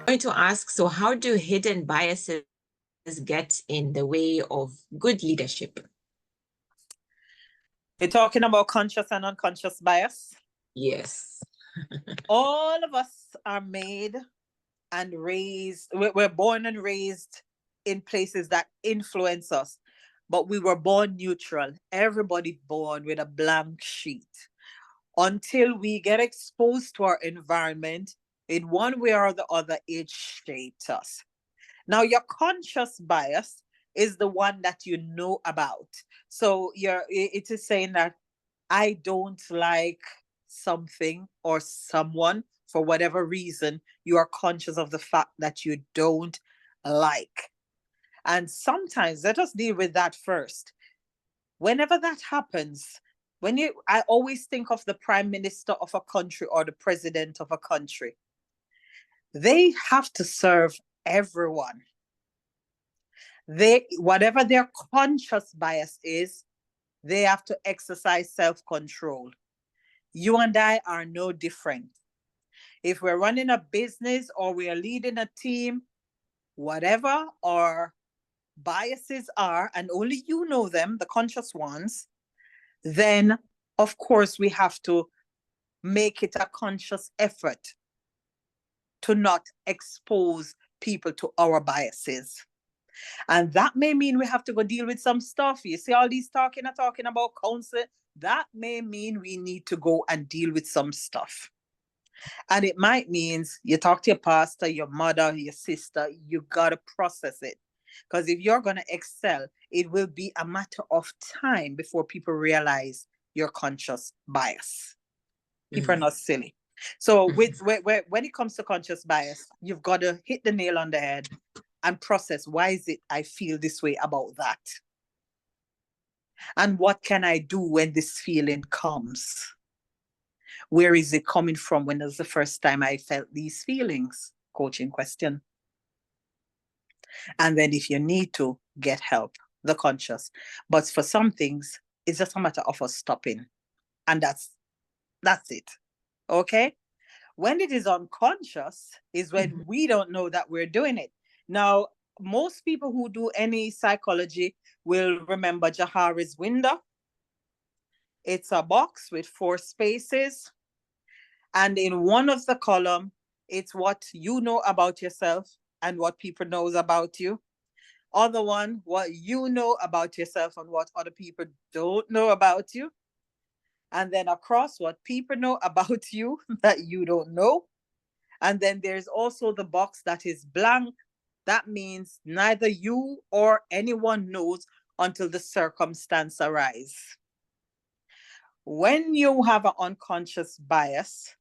Going to ask, so how do hidden biases get in the way of good leadership? You're talking about conscious and unconscious bias? Yes. All of us are made and raised, we're born and raised in places that influence us, but we were born neutral. Everybody born with a blank sheet until we get exposed to our environment in one way or the other. It shapes us. Now, your conscious bias is the one that you know about. So it is saying that I don't like something or someone for whatever reason. You are conscious of the fact that you don't like. And sometimes let us deal with that first. Whenever that happens, I always think of the prime minister of a country or the president of a country. They have to serve everyone. Whatever their conscious bias is, they have to exercise self-control. You and I are no different. If we're running a business or we are leading a team, whatever our biases are, and only you know them, the conscious ones, then of course we have to make it a conscious effort to not expose people to our biases. And that may mean we have to go deal with some stuff. You see all these talking about counsel, that may mean we need to go and deal with some stuff. And it might mean you talk to your pastor, your mother, your sister, you got to process it. Because if you're going to excel, it will be a matter of time before people realize your conscious bias. People are not silly. So when it comes to conscious bias, you've got to hit the nail on the head and process, why is it I feel this way about that? And what can I do when this feeling comes? Where is it coming from? When was the first time I felt these feelings? Coaching question. And then if you need to, get help, the conscious. But for some things, it's just a matter of us stopping. And that's it. Okay? When it is unconscious is when we don't know that we're doing it. Now, most people who do any psychology will remember Johari's window. It's a box with 4 spaces. And in one of the column, it's what you know about yourself and what people knows about you. Other one, what you know about yourself and what other people don't know about you. And then across, what people know about you that you don't know. And then there's also the box that is blank. That means neither you or anyone knows until the circumstance arises. When you have an unconscious bias,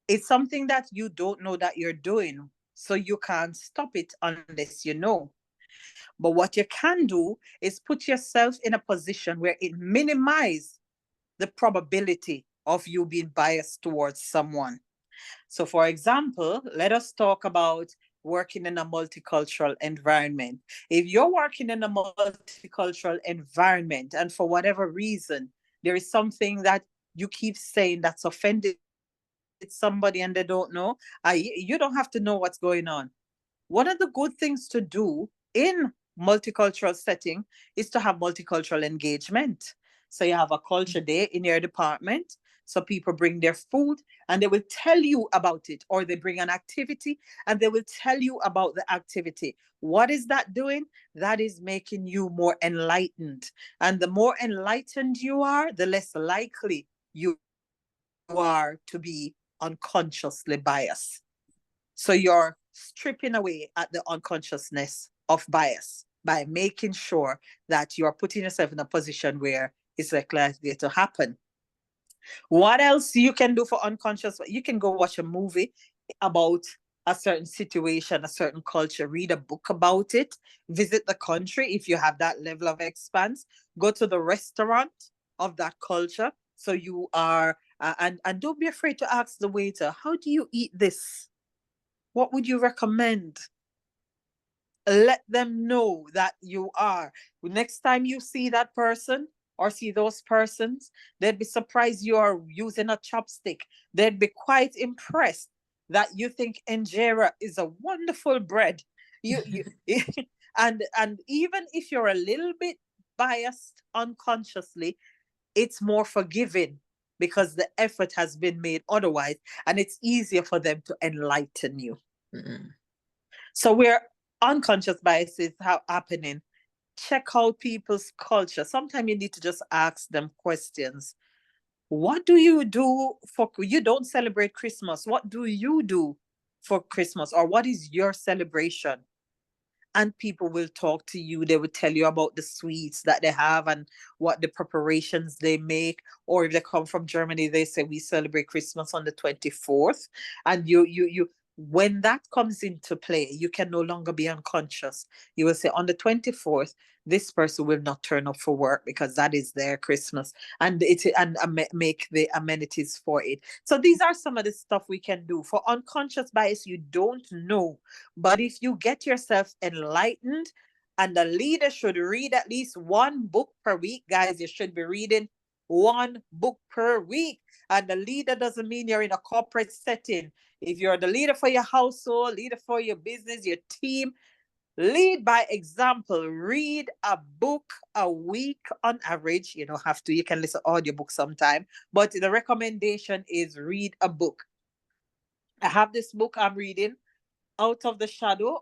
it's something that you don't know that you're doing. So you can't stop it unless you know. But what you can do is put yourself in a position where it minimizes the probability of you being biased towards someone. So for example, let us talk about working in a multicultural environment. If you're working in a multicultural environment and for whatever reason, there is something that you keep saying that's offended somebody and they don't know, you don't have to know what's going on. One of the good things to do in multicultural setting is to have multicultural engagement. So you have a culture day in your department. So people bring their food and they will tell you about it, or they bring an activity and they will tell you about the activity. What is that doing? That is making you more enlightened. And the more enlightened you are, the less likely you are to be unconsciously biased. So you're stripping away at the unconsciousness of bias by making sure that you're putting yourself in a position where it's likely to happen. What else you can do for unconscious? You can go watch a movie about a certain situation, a certain culture, read a book about it, visit the country if you have that level of expanse, go to the restaurant of that culture. So you are, and don't be afraid to ask the waiter, how do you eat this? What would you recommend? Let them know that you are. Next time you see that person or see those persons, they'd be surprised you are using a chopstick. They'd be quite impressed that you think injera is a wonderful bread. You and even if you're a little bit biased unconsciously, it's more forgiving because the effort has been made otherwise, and it's easier for them to enlighten you. Mm-mm. So where unconscious biases are happening, check out people's culture. Sometimes you need to just ask them questions. What do you do for, you don't celebrate Christmas? What do you do for Christmas? Or what is your celebration? And people will talk to you. They will tell you about the sweets that they have and what the preparations they make. Or if they come from Germany, they say we celebrate Christmas on the 24th. And when that comes into play, you can no longer be unconscious. You will say on the 24th, this person will not turn up for work because that is their Christmas, and make the amenities for it. So these are some of the stuff we can do. For unconscious bias, you don't know, but if you get yourself enlightened, and the leader should read at least one book per week, guys, you should be reading one book per week. And the leader doesn't mean you're in a corporate setting. If you're the leader for your household, leader for your business, your team, lead by example. Read a book a week on average. You don't have to, you can listen to audiobook sometime, but the recommendation is read a book. I have this book I'm reading, Out of the Shadows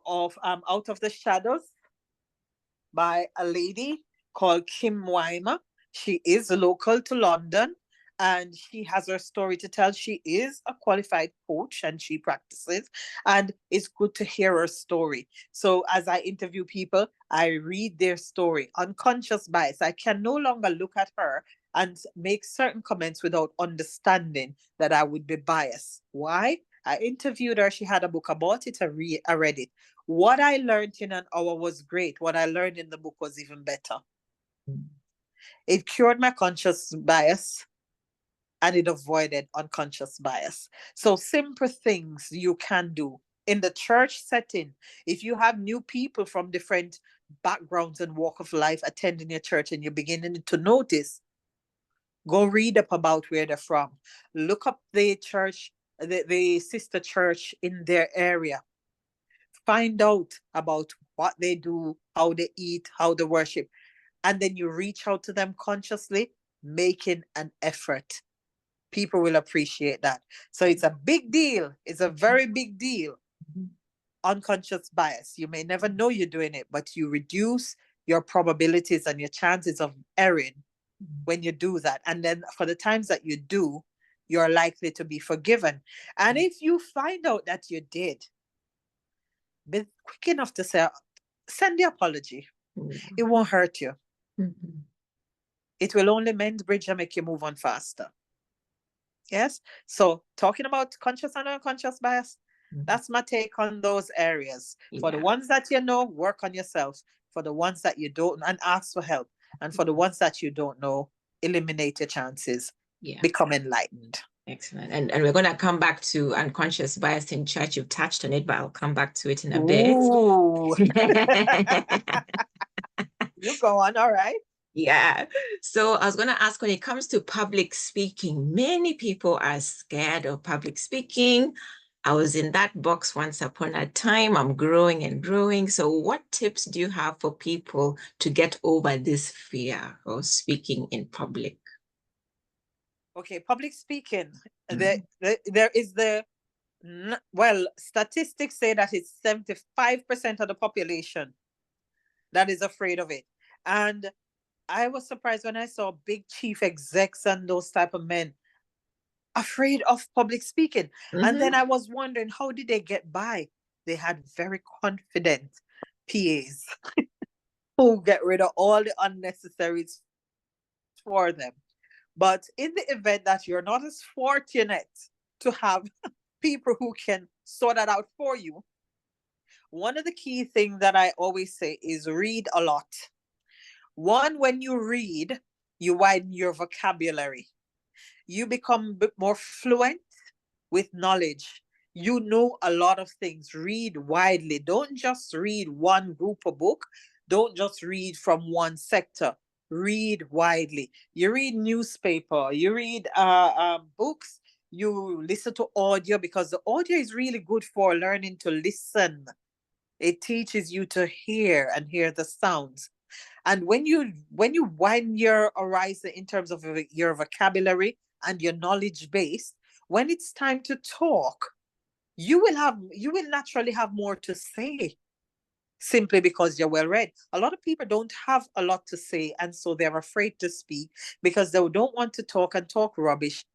by a lady called Kim Weimer. She is local to London, and she has her story to tell. She is a qualified coach and she practices, and it's good to hear her story. So as I interview people, I read their story. Unconscious bias. I can no longer look at her and make certain comments without understanding that I would be biased. Why? I interviewed her. She had a book about it. I read it. What I learned in an hour was great. What I learned in the book was even better. It cured my conscious bias and it avoided unconscious bias. So simple things you can do. In the church setting, if you have new people from different backgrounds and walk of life attending your church and you're beginning to notice, go read up about where they're from. Look up the church, the sister church in their area. Find out about what they do, how they eat, how they worship. And then you reach out to them consciously, making an effort. People will appreciate that. So it's a big deal. It's a very big deal. Unconscious bias. You may never know you're doing it, but you reduce your probabilities and your chances of erring when you do that. And then for the times that you do, you're likely to be forgiven. And if you find out that you did, be quick enough to say, send the apology. It won't hurt you. Mm-hmm. It will only mend bridge and make you move on faster. Yes. So talking about conscious and unconscious bias, that's my take on those areas. For the ones that you know, work on yourself. For the ones that you don't, and ask for help. And for the ones that you don't know, eliminate your chances. Become enlightened. Excellent. And we're going to come back to unconscious bias in church. You've touched on it, but I'll come back to it in a bit. You go on. All right. Yeah. So I was going to ask, when it comes to public speaking, many people are scared of public speaking. I was in that box once upon a time. I'm growing and growing. So what tips do you have for people to get over this fear of speaking in public? Okay, public speaking. There is statistics say that it's 75% of the population that is afraid of it. And I was surprised when I saw big chief execs and those type of men afraid of public speaking. And then I was wondering, how did they get by? They had very confident PAs who get rid of all the unnecessaries for them. But in the event that you're not as fortunate to have people who can sort that out for you, one of the key things that I always say is read a lot. One, when you read, you widen your vocabulary. You become a bit more fluent with knowledge. You know a lot of things. Read widely. Don't just read one group of book. Don't just read from one sector. read widely. You read newspaper, you read books, you listen to audio, because the audio is really good for learning to listen. It teaches you to hear and hear the sounds. And when you widen your horizon in terms of your vocabulary and your knowledge base, when it's time to talk, you will naturally have more to say, simply because you're well read. A lot of people don't have a lot to say, and so they're afraid to speak because they don't want to talk and talk rubbish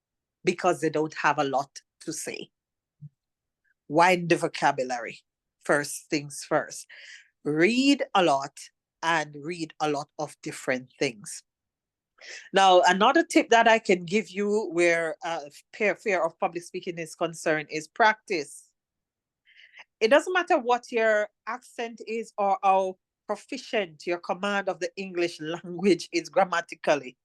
because they don't have a lot to say. Widen the vocabulary. First things first. Read a lot, and read a lot of different things. Now, another tip that I can give you where fear of public speaking is concerned is practice. It doesn't matter what your accent is or how proficient your command of the English language is grammatically.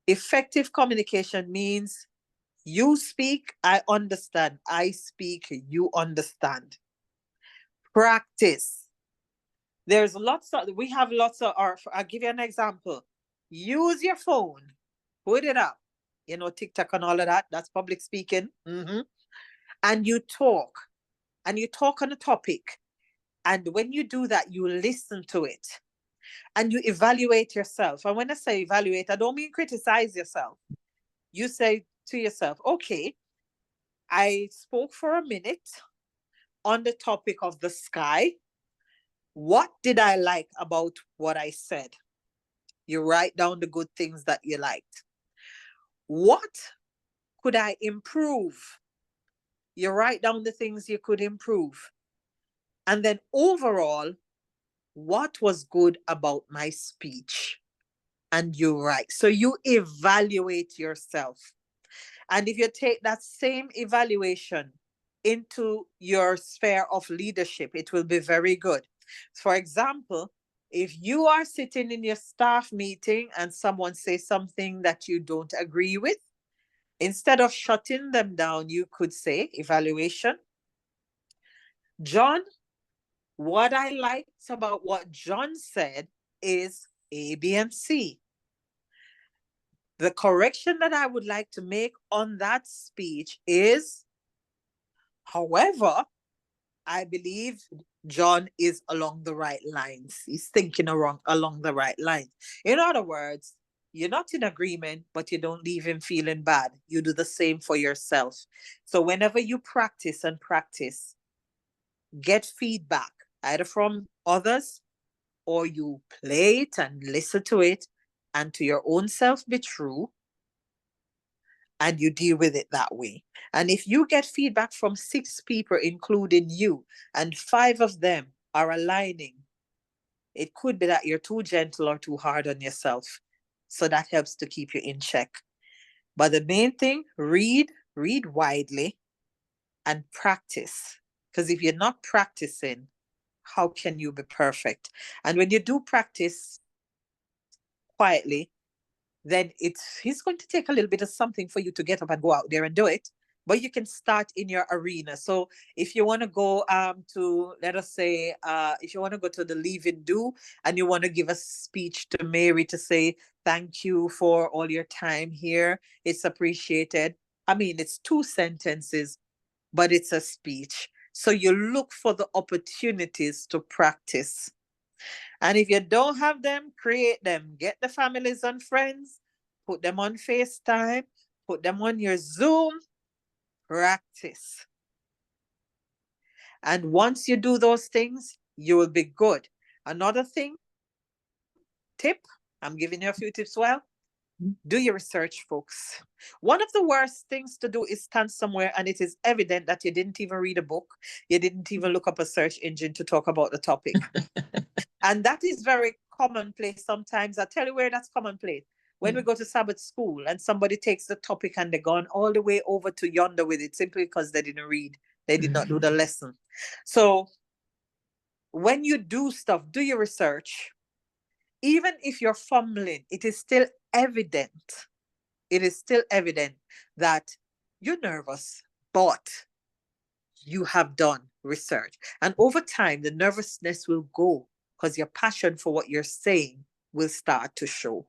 Effective communication means you speak, I understand. I speak, you understand. Practice. We have lots of, or I'll give you an example. Use your phone, put it up, TikTok and all of that. That's public speaking. And you talk, on a topic. And when you do that, you listen to it and you evaluate yourself. And when I say evaluate, I don't mean criticize yourself. You say to yourself, okay, I spoke for a minute on the topic of the sky. What did I like about what I said? You write down the good things that you liked. What could I improve? You write down the things you could improve. And then overall, what was good about my speech? And you write. So you evaluate yourself. And if you take that same evaluation into your sphere of leadership, it will be very good. For example, if you are sitting in your staff meeting and someone says something that you don't agree with, instead of shutting them down, you could say, evaluation, John, what I liked about what John said is A, B, and C. The correction that I would like to make on that speech is, however, I believe John is along the right lines. He's thinking along the right lines. In other words, you're not in agreement, but you don't leave him feeling bad. You do the same for yourself. So whenever you practice and practice, get feedback, either from others or you play it and listen to it, and to your own self be true, and you deal with it that way. And if you get feedback from 6 people, including you, and 5 of them are aligning, it could be that you're too gentle or too hard on yourself. So that helps to keep you in check. But the main thing, read widely, and practice. Because if you're not practicing, how can you be perfect? And when you do practice quietly, then he's going to take a little bit of something for you to get up and go out there and do it. But you can start in your arena. So if you want to go to, let us say, if you want to go to the Leave and Do, and you want to give a speech to Mary to say, thank you for all your time here. It's appreciated. I mean, it's 2 sentences, but it's a speech. So you look for the opportunities to practice. And if you don't have them, create them. Get the families and friends, put them on FaceTime, put them on your Zoom, practice. And once you do those things, you will be good. Another thing, tip, I'm giving you a few tips. Well, do your research, folks. One of the worst things to do is stand somewhere and it is evident that you didn't even read a book. You didn't even look up a search engine to talk about the topic. And that is very commonplace sometimes. I tell you where that's commonplace. When we go to Sabbath school and somebody takes the topic and they're gone all the way over to yonder with it simply because they didn't read. They did not do the lesson. So when you do stuff, do your research. Even if you're fumbling, it is still evident. It is still evident that you're nervous, but you have done research. And over time, the nervousness will go because your passion for what you're saying will start to show.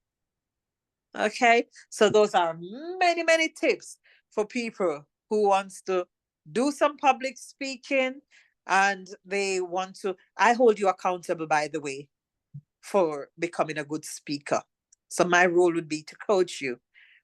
Okay, so those are many, many tips for people who wants to do some public speaking and they want to. I hold you accountable, by the way, for becoming a good speaker. So my role would be to coach you.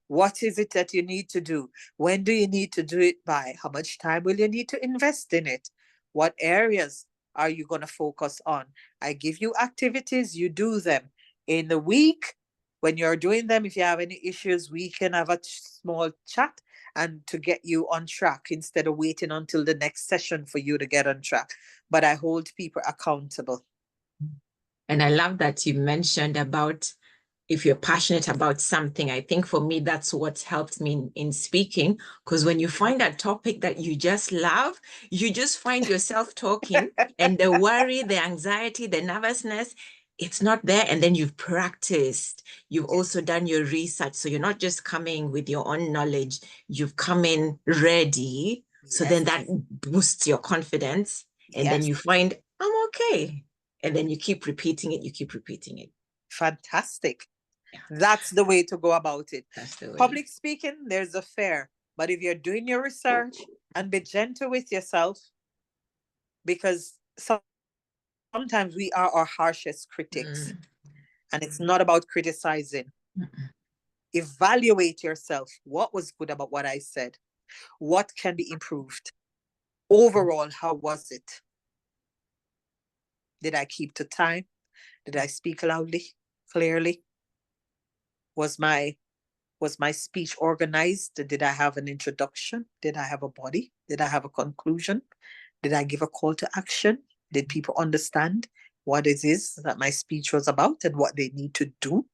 What is it that you need to do? When do you need to do it by? How much time will you need to invest in it? What areas are you going to focus on? I give you activities, you do them. In the week, when you're doing them, if you have any issues, we can have a small chat and to get you on track instead of waiting until the next session for you to get on track. But I hold people accountable. And I love that you mentioned about if you're passionate about something. I think for me, that's what's helped me in speaking. Because when you find a topic that you just love, you just find yourself talking and the worry, the anxiety, the nervousness, it's not there. And then you've practiced. You've also done your research. So you're not just coming with your own knowledge, you've come in ready. So then that boosts your confidence. And then you find, I'm okay. And then you keep repeating it, you keep repeating it. Fantastic. Yeah. That's the way to go about it. That's the way. Public speaking, there's a fear. But if you're doing your research and be gentle with yourself, because sometimes we are our harshest critics. And it's not about criticizing. Evaluate yourself. What was good about what I said? What can be improved? Overall, how was it? Did I keep to time? Did I speak loudly, clearly? Was my speech organized? Did I have an introduction? Did I have a body? Did I have a conclusion? Did I give a call to action? Did people understand what it is that my speech was about and what they need to do?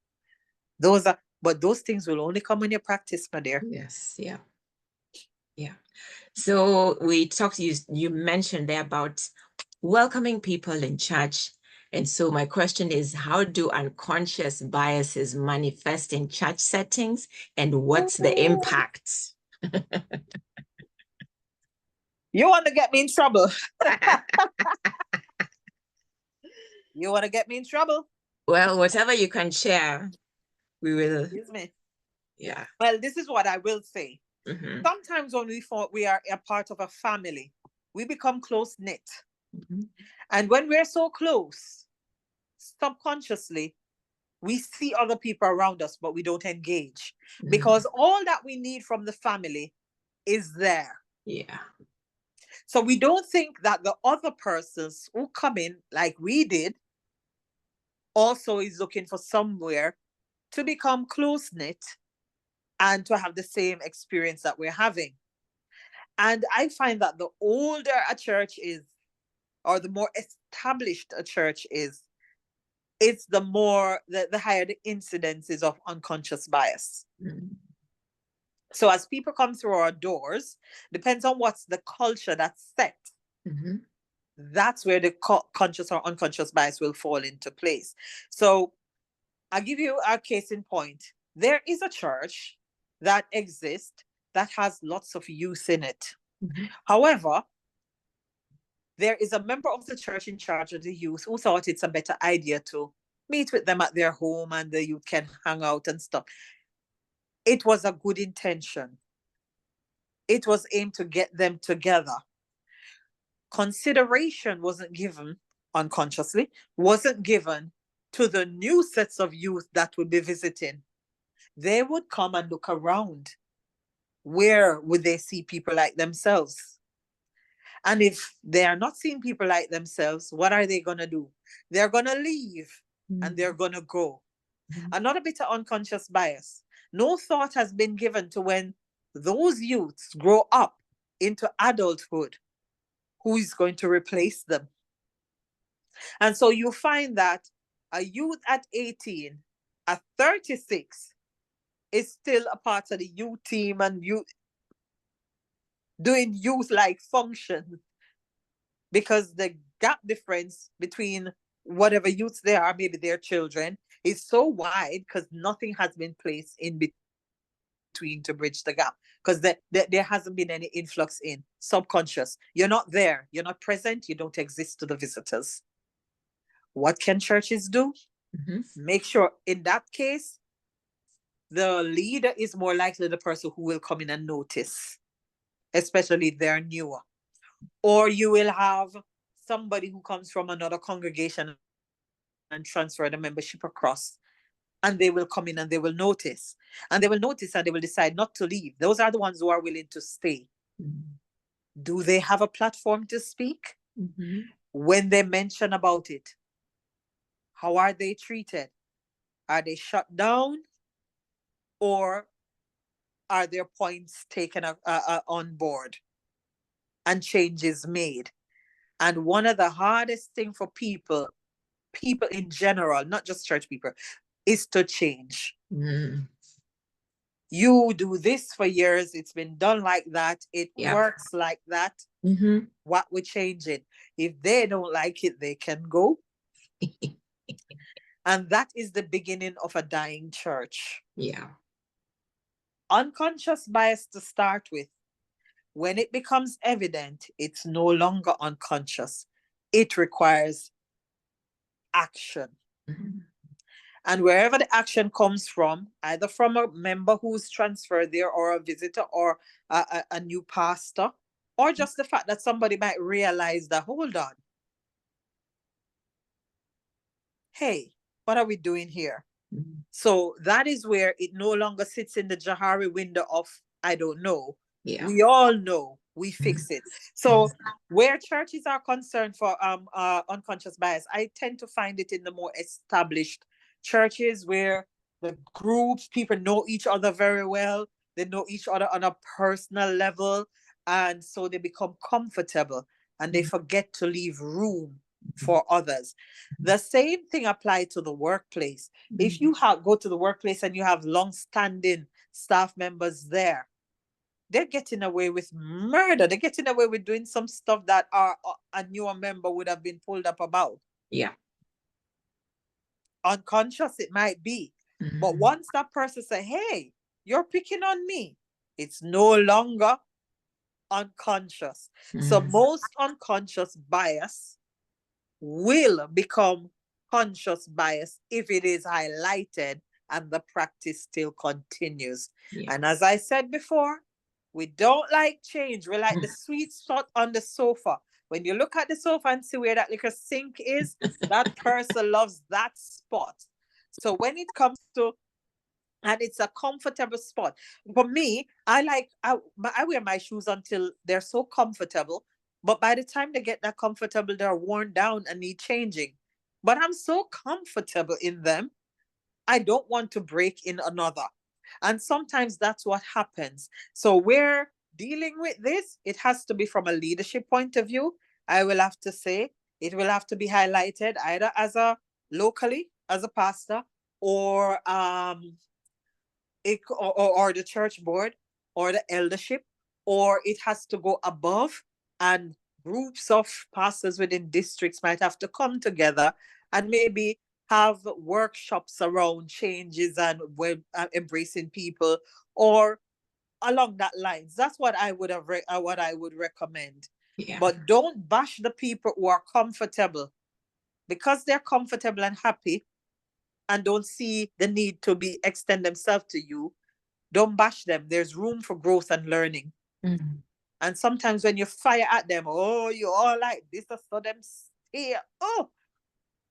But those things will only come when you practice, my dear. Yes, yeah. Yeah. So we talked, you mentioned there about welcoming people in church. And so my question is, how do unconscious biases manifest in church settings and what's the impact? You want to get me in trouble? You want to get me in trouble? Well, whatever you can share, we will. Excuse me. Yeah. Well, this is what I will say. Sometimes when we are a part of a family, we become close-knit. And when we're so close, subconsciously, we see other people around us, but we don't engage. Because all that we need from the family is there. Yeah. So we don't think that the other persons who come in, like we did, also is looking for somewhere to become close-knit and to have the same experience that we're having. And I find that the older a church is, or the more established a church is, it's the higher the incidences of unconscious bias. So as people come through our doors, depends on what's the culture that's set. That's where the conscious or unconscious bias will fall into place. So I'll give you a case in point. There is a church that exists that has lots of youth in it. However, there is a member of the church in charge of the youth who thought it's a better idea to meet with them at their home and the youth can hang out and stuff. It was a good intention. It was aimed to get them together. Consideration wasn't given, unconsciously, wasn't given to the new sets of youth that would be visiting. They would come and look around. Where would they see people like themselves? And if they are not seeing people like themselves, what are they going to do? They're going to leave and they're going to go. Another bit of unconscious bias. No thought has been given to when those youths grow up into adulthood, who is going to replace them. And so you find that a youth at 18, at 36, is still a part of the youth team and youth doing youth-like function, because the gap difference between whatever youths they are, maybe their children, is so wide because nothing has been placed in between to bridge the gap, because there hasn't been any influx in subconscious. You're not there, you're not present, you don't exist to the visitors. What can churches do? Make sure in that case, the leader is more likely the person who will come in and notice, especially if they're newer. Or you will have somebody who comes from another congregation and transfer the membership across, and they will come in and they will notice. And they will notice and they will decide not to leave. Those are the ones who are willing to stay. Do they have a platform to speak? When they mention about it, how are they treated? Are they shut down, or are their points taken on board and changes made? And one of the hardest thing for people in general, not just church people, is to change. You do this for years, it's been done like that, it works like that. What we change it? If they don't like it, they can go. And that is the beginning of a dying church. Unconscious bias to start with. When it becomes evident, it's no longer unconscious. It requires action. And wherever the action comes from, either from a member who's transferred there, or a visitor, or a new pastor, or just the fact that somebody might realize that, hold on, hey, what are we doing here? So that is where it no longer sits in the Jahari window of, I don't know. We all know, we fix it. So where churches are concerned for unconscious bias, I tend to find it in the more established churches where the groups, people know each other very well. They know each other on a personal level. And so they become comfortable and they forget to leave room for others. The same thing applies to the workplace. If you go to the workplace and you have long-standing staff members there, they're getting away with murder. They're getting away with doing some stuff that a newer member would have been pulled up about. Unconscious it might be. But once that person say, hey, you're picking on me, it's no longer unconscious. So most unconscious bias will become conscious bias if it is highlighted and the practice still continues. And as I said before, we don't like change. We like the sweet spot on the sofa. When you look at the sofa and see where that little sink is, that person loves that spot. So when it comes to, and it's a comfortable spot. For me, I wear my shoes until they're so comfortable. But by the time they get that comfortable, they're worn down and need changing. But I'm so comfortable in them, I don't want to break in another. And sometimes that's what happens. So we're dealing with this. It has to be from a leadership point of view. I will have to say it will have to be highlighted either as a locally, as a pastor, or or the church board or the eldership, or it has to go above, and groups of pastors within districts might have to come together and maybe have workshops around changes and embracing people, or along that lines. That's what I would what I would recommend. But don't bash the people who are comfortable, because they're comfortable and happy and don't see the need to be extend themselves to you. Don't bash them. There's room for growth and learning. And sometimes when you fire at them, oh, you all like this, so them stay. Oh,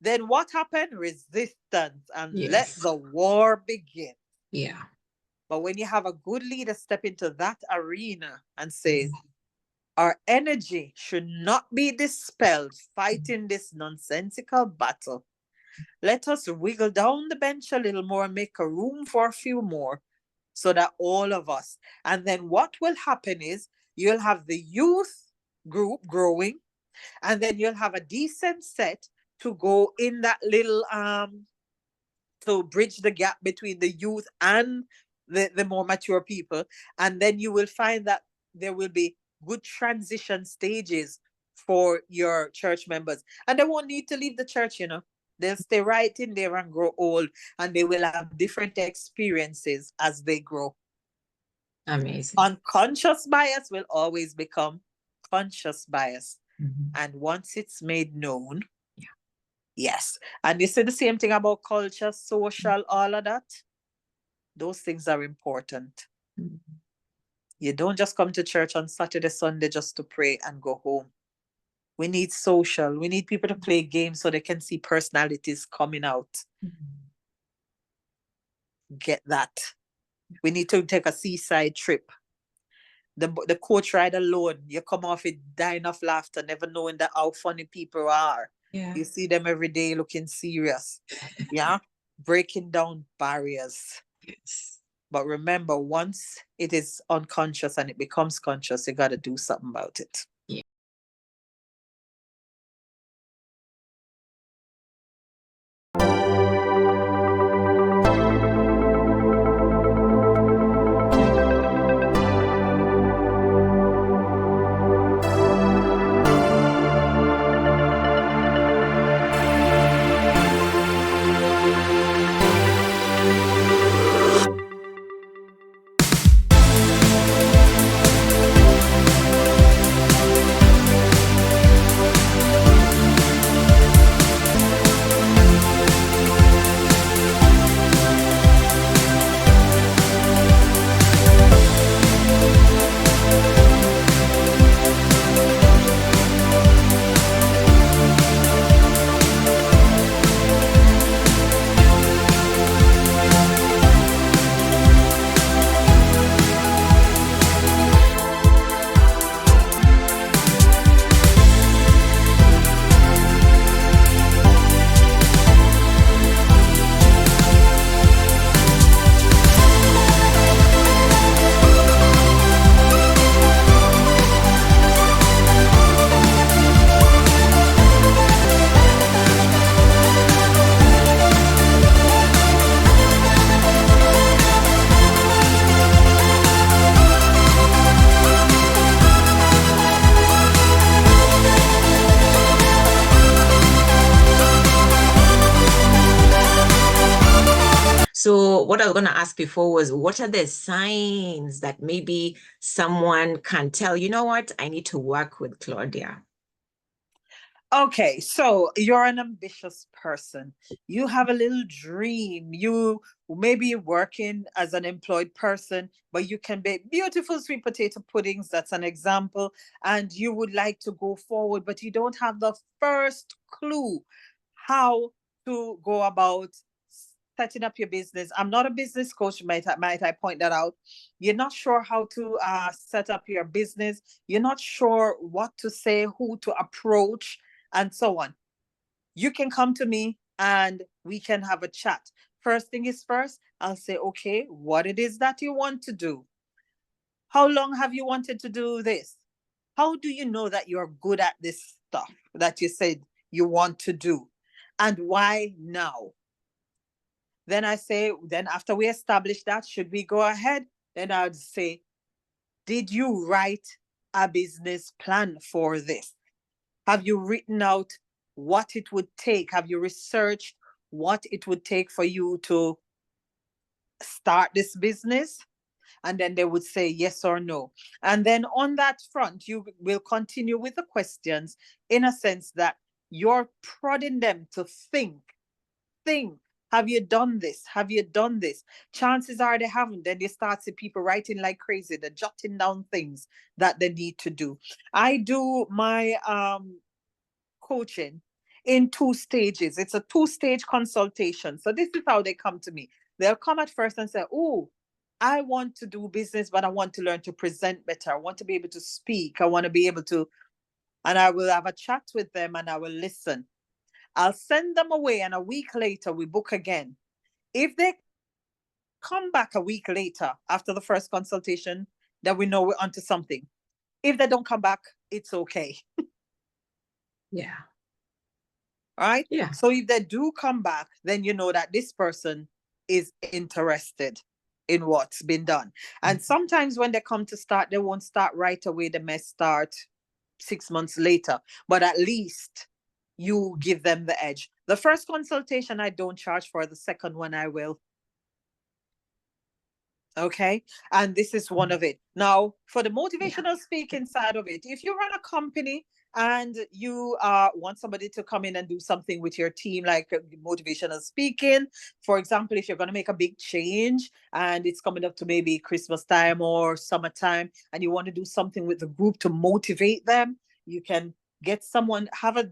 then what happened? Resistance, and let the war begin. But when you have a good leader step into that arena and say, our energy should not be dispelled fighting this nonsensical battle. Let us wiggle down the bench a little more, make a room for a few more, so that all of us. And then what will happen is you'll have the youth group growing, and then you'll have a decent set to go in that little to bridge the gap between the youth and the more mature people. And then you will find that there will be good transition stages for your church members. And they won't need to leave the church, you know. They'll stay right in there and grow old, and they will have different experiences as they grow. Amazing. Unconscious bias will always become conscious bias. And once it's made known, Yes. And you say the same thing about culture, social, all of that. Those things are important. Mm-hmm. You don't just come to church on Saturday, Sunday just to pray and go home. We need social. We need people to play games so they can see personalities coming out. Mm-hmm. Get that. We need to take a seaside trip. The coach ride alone. You come off it dying of laughter, never knowing that how funny people are. Yeah. You see them every day looking serious. Yeah. Breaking down barriers. Yes. But remember, once it is unconscious and it becomes conscious, you got to do something about it. Yeah. So what I was going to ask before was, what are the signs that maybe someone can tell, you know what, I need to work with Claudia? Okay, so you're an ambitious person. You have a little dream. You maybe working as an employed person, but you can bake beautiful sweet potato puddings. That's an example. And you would like to go forward, but you don't have the first clue how to go about setting up your business. I'm not a business coach, might I point that out. You're not sure how to set up your business. You're not sure what to say, who to approach, and so on. You can come to me and we can have a chat. First thing is first, I'll say, okay, what it is that you want to do? How long have you wanted to do this? How do you know that you're good at this stuff that you said you want to do? And why now? Then I say, then after we establish that, should we go ahead? Then I'd say, did you write a business plan for this? Have you written out what it would take? Have you researched what it would take for you to start this business? And then they would say yes or no. And then on that front, you will continue with the questions in a sense that you're prodding them to think. Have you done this? Have you done this? Chances are they haven't. Then you start see people writing like crazy. They're jotting down things that they need to do. I do my coaching in two stages. It's a two-stage consultation. So this is how they come to me. They'll come at first and say, oh, I want to do business, but I want to learn to present better. I want to be able to speak. I want to be able to, and I will have a chat with them and I will listen. I'll send them away, and a week later, we book again. If they come back a week later after the first consultation, then we know we're onto something. If they don't come back, it's okay. Yeah. Right? Yeah. So if they do come back, then you know that this person is interested in what's been done. And sometimes when they come to start, they won't start right away. They may start 6 months later, but at least you give them the edge. The first consultation I don't charge for, the second one I will. Okay. And this is one of it. Now, for the Yeah. motivational speaking side of it, if you run a company and you want somebody to come in and do something with your team, like motivational speaking. For example, if you're going to make a big change and it's coming up to maybe Christmas time or summertime, and you want to do something with the group to motivate them, you can get someone, have a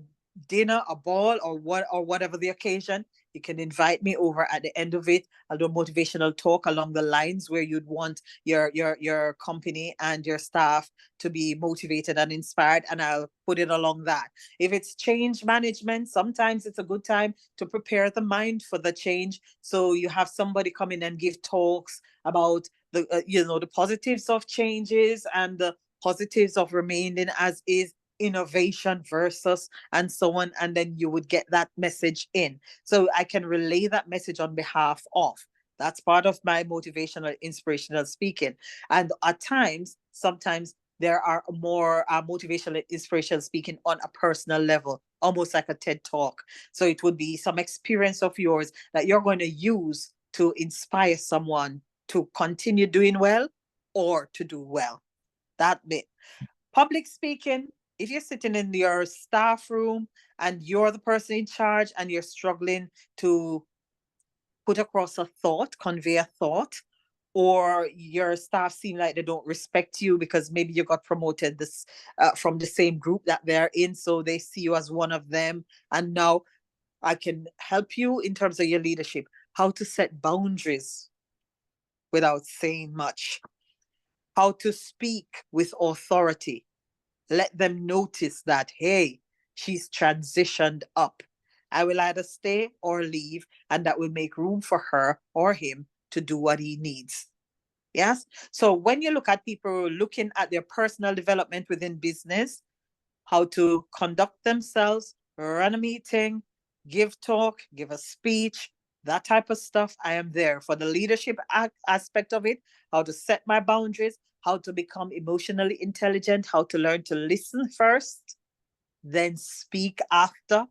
dinner, a ball, or whatever the occasion. You can invite me over at the end of it. I'll do a motivational talk along the lines where you'd want your company and your staff to be motivated and inspired, and I'll put it along that. If it's change management, sometimes it's a good time to prepare the mind for the change. So you have somebody come in and give talks about the the positives of changes and the positives of remaining as is, innovation versus, and so on, and then you would get that message in, so I can relay that message on behalf of. That's part of my motivational inspirational speaking. And at times, sometimes there are more motivational inspirational speaking on a personal level, almost like a TED talk. So it would be some experience of yours that you're going to use to inspire someone to continue doing well or to do well. That bit. Public speaking, if you're sitting in your staff room and you're the person in charge and you're struggling to put across a thought, convey a thought, or your staff seem like they don't respect you because maybe you got promoted this from the same group that they're in, so they see you as one of them. And now I can help you in terms of your leadership, how to set boundaries without saying much, how to speak with authority. Let them notice that, hey, she's transitioned up. I will either stay or leave, and that will make room for her or him to do what he needs. Yes. So when you look at people looking at their personal development within business, how to conduct themselves, run a meeting, give talk, give a speech, that type of stuff, I am there. For the leadership aspect of it, how to set my boundaries, how to become emotionally intelligent, how to learn to listen first, then speak after.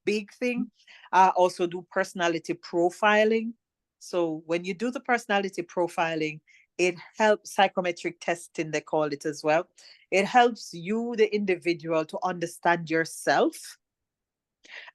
Big thing. Also do personality profiling. So when you do the personality profiling, it helps psychometric testing, they call it as well. It helps you, the individual, to understand yourself.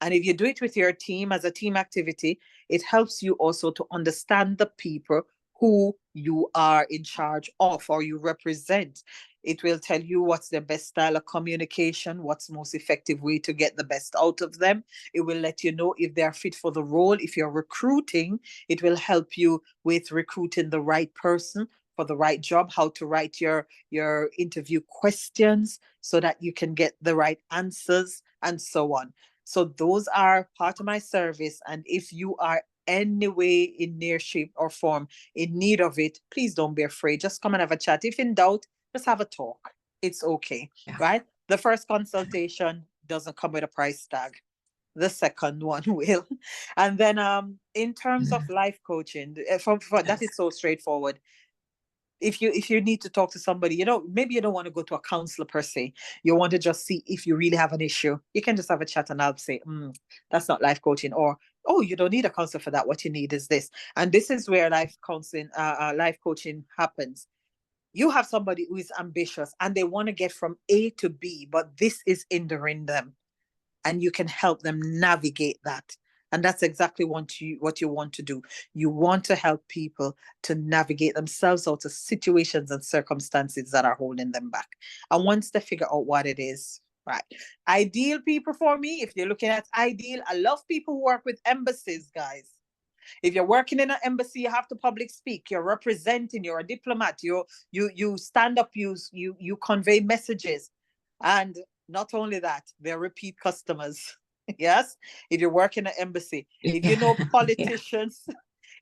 And if you do it with your team as a team activity, it helps you also to understand the people who you are in charge of or you represent. It will tell you what's their best style of communication, what's the most effective way to get the best out of them. It will let you know if they're fit for the role. If you're recruiting, it will help you with recruiting the right person for the right job, how to write your interview questions so that you can get the right answers and so on. So those are part of my service. And if you are any way in near shape or form in need of it, please don't be afraid. Just come and have a chat. If in doubt, just have a talk. It's okay, Yeah. right? The first consultation doesn't come with a price tag. The second one will. And then in terms of life coaching, for that is Yes. so straightforward. If you need to talk to somebody, maybe you don't want to go to a counselor per se. You want to just see if you really have an issue. You can just have a chat and I'll say, that's not life coaching, or oh, you don't need a counselor for that. What you need is this. And this is where life counseling, life coaching happens. You have somebody who is ambitious and they want to get from A to B, but this is hindering them, and you can help them navigate that. And that's exactly what you want to do. You want to help people to navigate themselves out of situations and circumstances that are holding them back. And once they figure out what it is, right? Ideal people for me, if you're looking at ideal, I love people who work with embassies, guys. If you're working in an embassy, you have to public speak. You're representing. You're a diplomat. You stand up. You convey messages, and not only that, they're repeat customers. Yes, if you work in an embassy, if you know Yeah. Yeah. politicians,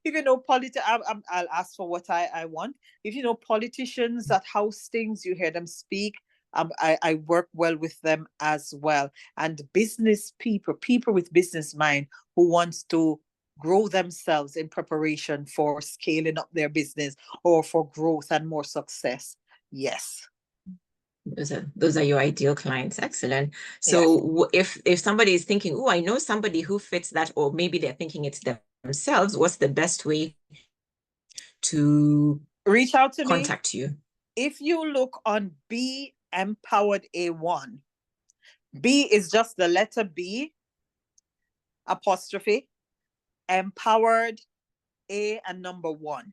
if you know I'll ask for what I want. If you know politicians that house things, you hear them speak. I work well with them as well. And business people, people with business mind who wants to grow themselves in preparation for scaling up their business or for growth and more success. Yes. Those are your ideal clients. Excellent. Yes. So if somebody is thinking, oh, I know somebody who fits that, or maybe they're thinking it's themselves, what's the best way to Reach out to me. contact you? If you look on Be Empowered A1, B is just the letter B, apostrophe, empowered, A, and number 1.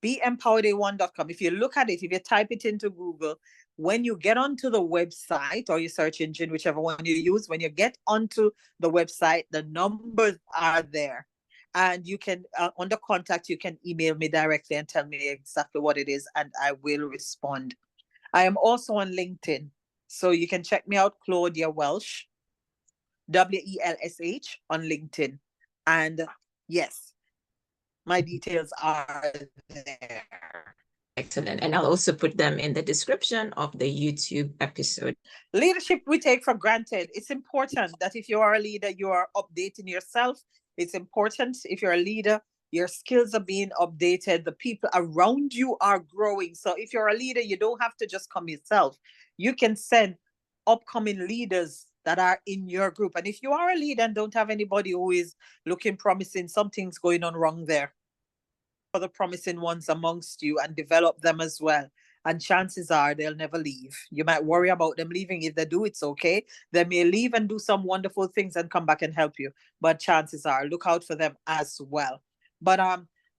beempowered1.com. If you look at it, if you type it into Google, when you get onto the website or your search engine, whichever one you use, when you get onto the website, the numbers are there. And you can, under contact, you can email me directly and tell me exactly what it is, and I will respond. I am also on LinkedIn. So you can check me out, Claudia Welsh, WELSH on LinkedIn. And yes, my details are there. Excellent. And I'll also put them in the description of the YouTube episode. Leadership we take for granted. It's important that if you are a leader, you are updating yourself. It's important if you're a leader, your skills are being updated. The people around you are growing. So if you're a leader, you don't have to just come yourself. You can send upcoming leaders that are in your group. And if you are a leader and don't have anybody who is looking promising, something's going on wrong there. For the promising ones amongst you and develop them as well. And chances are they'll never leave. You might worry about them leaving. If they do, it's okay. They may leave and do some wonderful things and come back and help you. But chances are, look out for them as well. But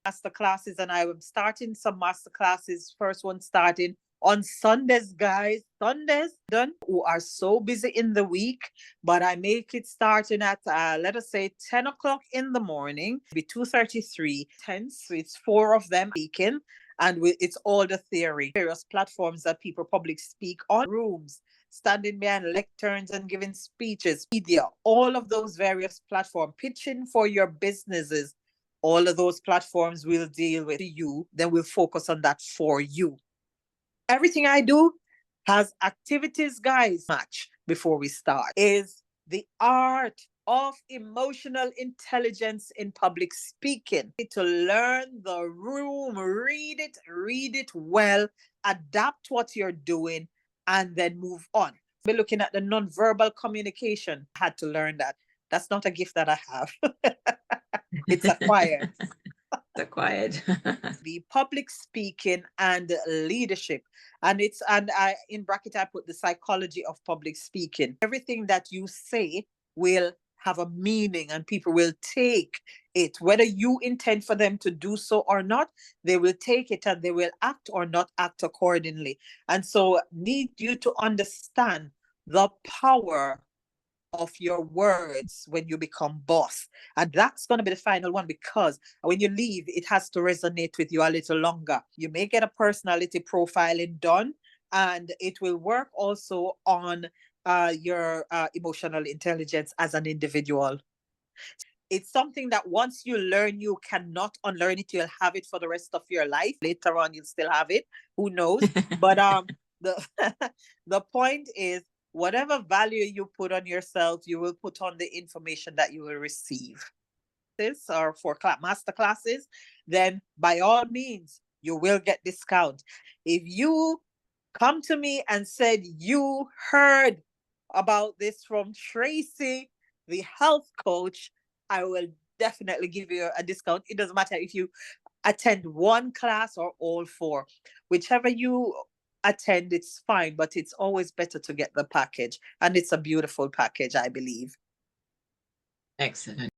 master classes, and I am starting some master classes. First one starting on Sundays, guys. Sundays done who are so busy in the week, but I make it starting at let us say 10 o'clock in the morning, be 2:33, 10. So it's 4 of them speaking, and it's all the theory, various platforms that people public speak on, rooms, standing behind lecterns and giving speeches, media, all of those various platforms, pitching for your businesses. All of those platforms will deal with you. Then we'll focus on that for you. Everything I do has activities, guys. Much before we start is the art of emotional intelligence in public speaking. To learn the room, read it well, adapt what you're doing, and then move on. We're looking at the nonverbal communication. I had to learn that. That's not a gift that I have. It's acquired. Acquired. The public speaking and leadership, and I in bracket I put the psychology of public speaking. Everything that you say will have a meaning and people will take it, whether you intend for them to do so or not. They will take it and they will act or not act accordingly. And so need you to understand the power of your words when you become boss. And that's going to be the final one, because when you leave, it has to resonate with you a little longer. You may get a personality profiling done, and it will work also on your emotional intelligence as an individual. It's something that once you learn, you cannot unlearn it. You'll have it for the rest of your life. Later on, you'll still have it. Who knows? But the the point is, whatever value you put on yourself, you will put on the information that you will receive. This or for master classes, then by all means, you will get discount. If you come to me and said you heard about this from Tracy, the health coach, I will definitely give you a discount. It doesn't matter if you attend one class or all 4. Whichever you attend, it's fine, but it's always better to get the package. And it's a beautiful package, I believe. Excellent.